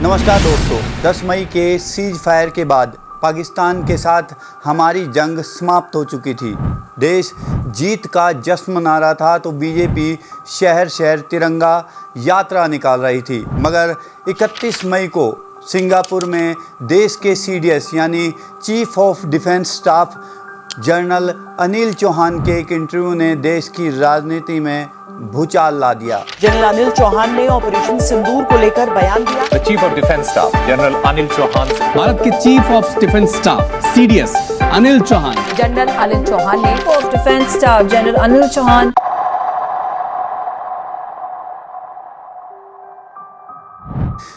नमस्कार दोस्तों, 10 मई के सीज फायर के बाद पाकिस्तान के साथ हमारी जंग समाप्त हो चुकी थी। देश जीत का जश्न मना रहा था तो बीजेपी शहर शहर तिरंगा यात्रा निकाल रही थी। मगर 31 मई को सिंगापुर में देश के सीडीएस यानी chief of defence staff general Anil Chauhan के एक इंटरव्यू ने देश की राजनीति में भूचाल ला दिया। जनरल अनिल चौहान ने ऑपरेशन सिंदूर को लेकर बयान दिया। Chief of defence staff general Anil Chauhan, Bharat के chief of defence staff CDS Anil Chauhan, general Anil Chauhan ने chief of defence staff general Anil Chauhan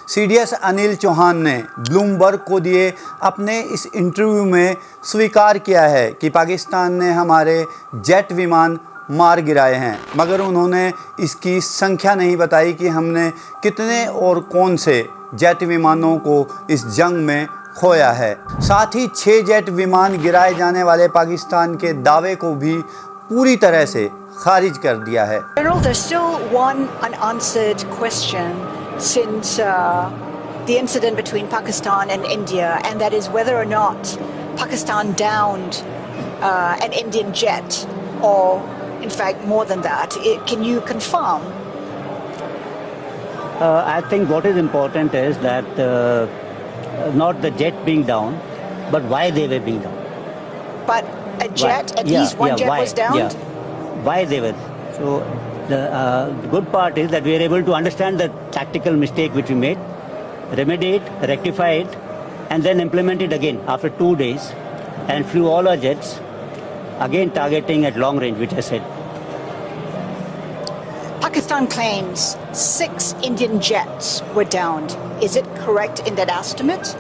CDS Anil Chauhan ने ब्लूमबर्ग को दिए अपने इस इंटरव्यू में स्वीकार किया है कि पाकिस्तान ने हमारे जेट विमान मार गिराए हैं, मगर उन्होंने इसकी संख्या नहीं बताई कि हमने कितने और कौन से जेट विमानों को इस जंग में खोया है। साथ ही 6 जेट विमान गिराए जाने वाले पाकिस्तान के दावे को भी पूरी तरह से खारिज कर दिया है। General, there's still one unanswered question since the incident between Pakistan and India, and that is whether or not Pakistan downed an Indian jet, or in fact more than that. Can you confirm? I think what is important is that not the jet being down, but why they were being down. But a jet, at least one jet was downed? Yeah, why they were. So the good part is that we are able to understand the tactical mistake which we made, remedy it, rectify it, and then implement it again after 2 days, and flew all our jets, again targeting at long range, which I said. Pakistan claims 6 Indian jets were downed. Is it correct in that estimate?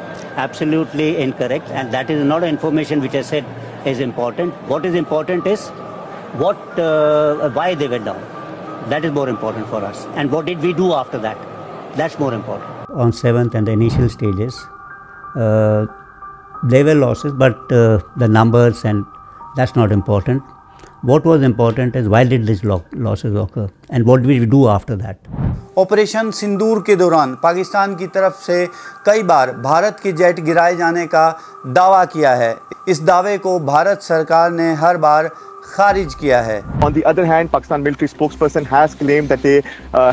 Absolutely incorrect, and that is not information which I said is important. What is important is why they were down. That is more important for us. And what did we do after that? That's more important. On 7th and the initial stages, there were losses, but the numbers, and that's not important. What was important is why did these losses occur and what did we do after that. Operation Sindoor के दौरान पाकिस्तान की तरफ से कई बार भारत के jet गिराए जाने का दावा किया है। इस दावे को भारत सरकार ने हर बार खारिज किया है। On the other hand, Pakistan military spokesperson has claimed that they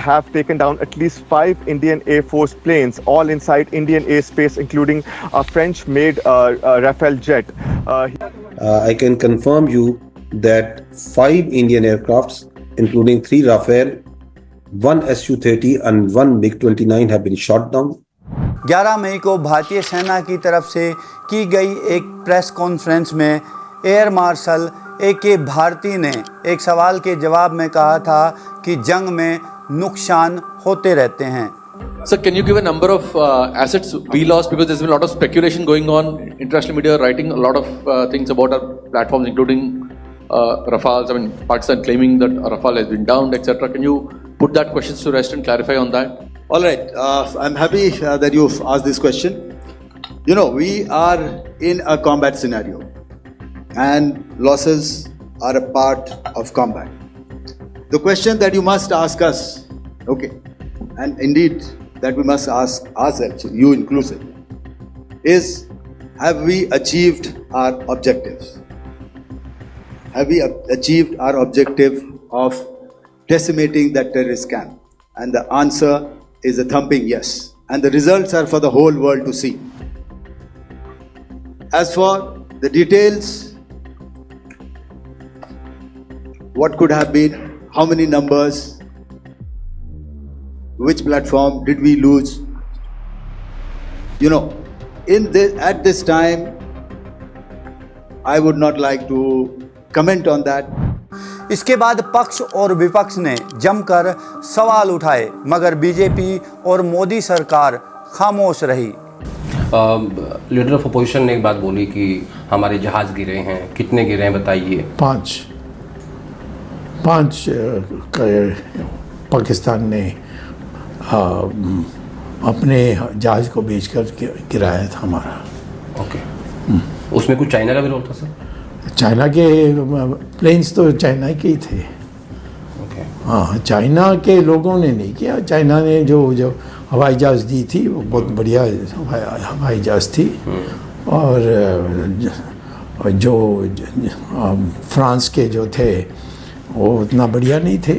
have taken down at least 5 Indian Air Force planes, all inside Indian airspace, including a French-made Rafale jet. I can confirm you that 5 Indian aircrafts, including 3 Rafale, 1 Su-30 and 1 MiG-29 have been shot down. 11 मई को भारतीय सेना की तरफ से की गई एक press conference में एयर मार्शल A.K. भारती ने एक सवाल के जवाब में कहा था कि जंग में नुकसान होते रहते हैं। Sir, can you give a number of assets we lost, because there's been a lot of speculation going on, international media writing a lot of things about our platforms, including Rafales. I mean, Pakistan claiming that Rafale has been downed, etc. Can you put that question to rest and clarify on that? All right. I'm happy that you've asked this question. You know, we are in a combat scenario, and losses are a part of combat. The question that you must ask us, okay, and indeed that we must ask ourselves, you inclusive, is have we achieved our objectives? Have we achieved our objective of decimating that terrorist camp? And the answer is a thumping yes. And the results are for the whole world to see. As for the details, what could have been, how many numbers, which platform did we lose? You know, at this time, I would not like to comment on that. इसके बाद पक्ष और विपक्ष ने जमकर सवाल उठाए, मगर बीजेपी और मोदी सरकार खामोश रही। लीडर ऑफ अपोजिशन ने एक बात बोली कि हमारे जहाज गिरे हैं। कितने गिरे हैं बताइए? 5 पाकिस्तान ने अपने जहाज को बेचकर गिराया था हमारा। ओके। उसमें कुछ चाइना का भी रोल था सर? चाइना के प्लेन्स तो चाइना के ही थे। हाँ, चाइना के लोगों ने नहीं किया। चाइना ने जो हवाई जहाज़ दी थी, वो बहुत बढ़िया हवाई जहाज़ थी। और जो फ्रांस के जो थे वो उतना बढ़िया नहीं थे।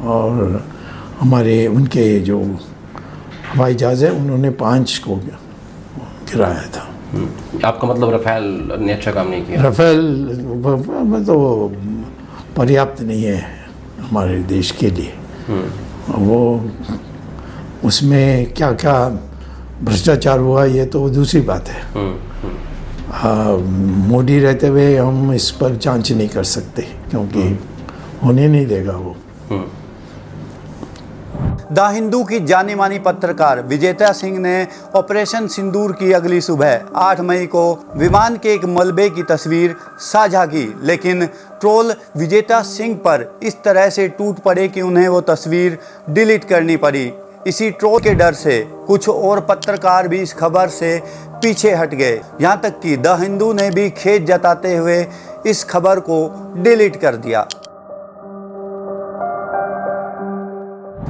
और हमारे उनके जो हवाई जहाज़ है उन्होंने 5 को गिराया था। आपका मतलब रफेल ने अच्छा काम नहीं किया? रफेल तो पर्याप्त नहीं है हमारे देश के लिए। वो उसमें क्या क्या भ्रष्टाचार हुआ ये तो दूसरी बात है। मोदी रहते हुए हम इस पर जांच नहीं कर सकते क्योंकि होने नहीं देगा वो। द हिंदू की जानी मानी पत्रकार विजेता सिंह ने ऑपरेशन सिंदूर की अगली सुबह 8 मई को विमान के एक मलबे की तस्वीर साझा की, लेकिन ट्रोल विजेता सिंह पर इस तरह से टूट पड़े कि उन्हें वो तस्वीर डिलीट करनी पड़ी। इसी ट्रोल के डर से कुछ और पत्रकार भी इस खबर से पीछे हट गए। यहाँ तक कि द हिंदू ने भी खेद जताते हुए इस खबर को डिलीट कर दिया।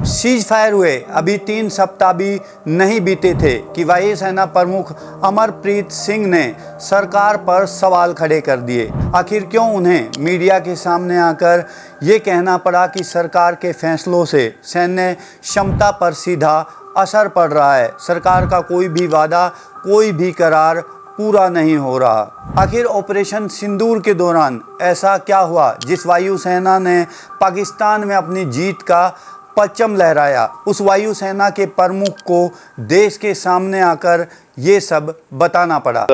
सीज फायर हुए अभी 3 सप्ताह भी नहीं बीते थे कि वायुसेना प्रमुख अमरप्रीत सिंह ने सरकार पर सवाल खड़े कर दिए। आखिर क्यों उन्हें मीडिया के सामने आकर ये कहना पड़ा कि सरकार के फैसलों से सैन्य क्षमता पर सीधा असर पड़ रहा है, सरकार का कोई भी वादा, कोई भी करार पूरा नहीं हो रहा। आखिर ऑपरेशन सिंदूर के दौरान ऐसा क्या हुआ जिस वायुसेना ने पाकिस्तान में अपनी जीत का परचम लहराया? उस वायुसेना के प्रमुख को देश के सामने आकर ये सब बताना पड़ा।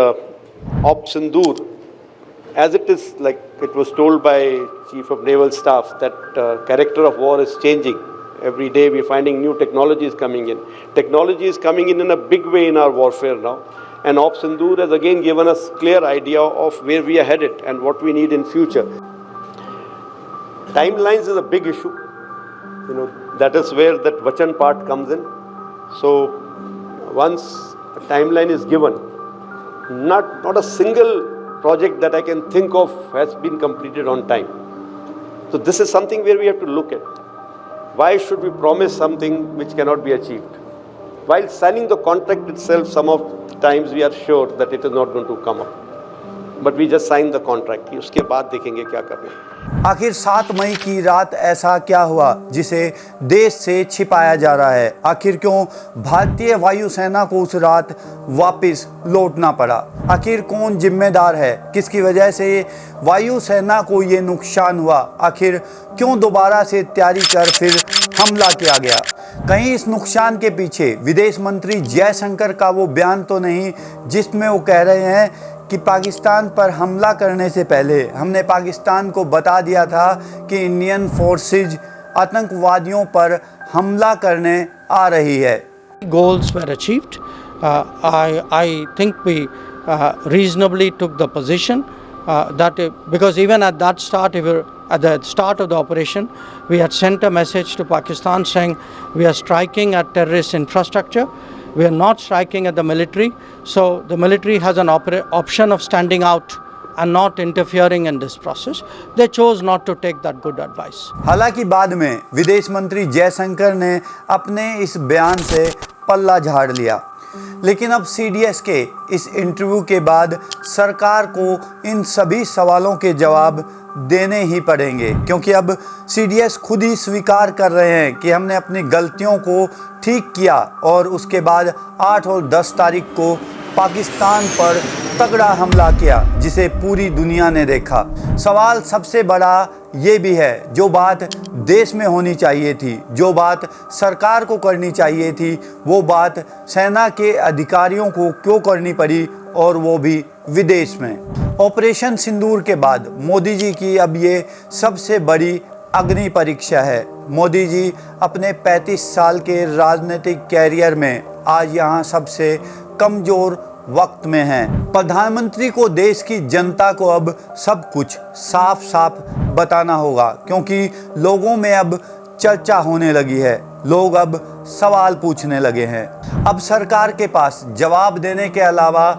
Op Sindoor, as it is, like it was told by Chief of Naval Staff, that character of war is changing. Every day we're finding new technologies coming in. Technology is coming in a big way in our warfare now. And Op Sindoor has again given us clear idea of where we are headed and what we need in future. Timelines is a big issue. You know, that is where that Vachan part comes in. So once a timeline is given, not a single project that I can think of has been completed on time. So this is something where we have to look at. Why should we promise something which cannot be achieved? While signing the contract itself, some of the times we are sure that it is not going to come up. But we just sign the contract. उसके बाद देखेंगे क्या करना है। आखिर 7 मई की रात ऐसा क्या हुआ जिसे देश से छिपाया जा रहा है? आखिर क्यों भारतीय वायुसेना को उस रात वापस लौटना पड़ा? आखिर कौन जिम्मेदार है? किसकी वजह से वायुसेना को ये नुकसान हुआ? आखिर क्यों दोबारा से तैयारी कर फिर हमला किया गया? कहीं इस नुकसान के पीछे विदेश मंत्री जयशंकर का वो बयान तो नहीं जिसमें वो कह रहे हैं कि पाकिस्तान पर हमला करने से पहले हमने पाकिस्तान को बता दिया था कि इंडियन फोर्सेज आतंकवादियों पर हमला करने आ रही है। Goals were achieved. I think we reasonably took the position that because even at that start, at the start of the operation, we had sent a message to Pakistan saying we are striking at terrorist infrastructure. We are not striking at the military. So the military has an option of standing out and not interfering in this process. They chose not to take that good advice. हालांकि बाद में विदेश मंत्री जयशंकर ने अपने इस बयान से पल्ला झाड़ लिया, लेकिन अब CDS के इस इंटरव्यू के बाद सरकार को इन सभी सवालों के जवाब देने ही पड़ेंगे, क्योंकि अब CDS खुद ही स्वीकार कर रहे हैं कि हमने अपनी गलतियों को ठीक किया और उसके बाद 8 और 10 तारीख को पाकिस्तान पर तगड़ा हमला किया जिसे पूरी दुनिया ने देखा। सवाल सबसे बड़ा ये भी है, जो बात देश में होनी चाहिए थी, जो बात सरकार को करनी चाहिए थी, वो बात सेना के अधिकारियों को क्यों करनी पड़ी, और वो भी विदेश में। ऑपरेशन सिंदूर के बाद मोदी जी की अब ये सबसे बड़ी अग्नि परीक्षा है। मोदी जी अपने 35 साल के राजनीतिक कैरियर में आज यहाँ सबसे कमज़ोर वक्त में हैं। प्रधानमंत्री को देश की जनता को अब सब कुछ साफ साफ बताना होगा, क्योंकि लोगों में अब चर्चा होने लगी है, लोग अब सवाल पूछने लगे हैं। अब सरकार के पास जवाब देने के अलावा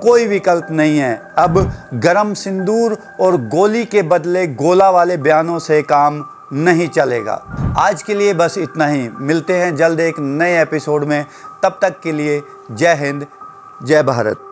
कोई विकल्प नहीं है। अब गरम सिंदूर और गोली के बदले गोला वाले बयानों से काम नहीं चलेगा। आज के लिए बस इतना ही। मिलते हैं जल्द एक नए एपिसोड में। तब तक के लिए जय हिंद, जय भारत।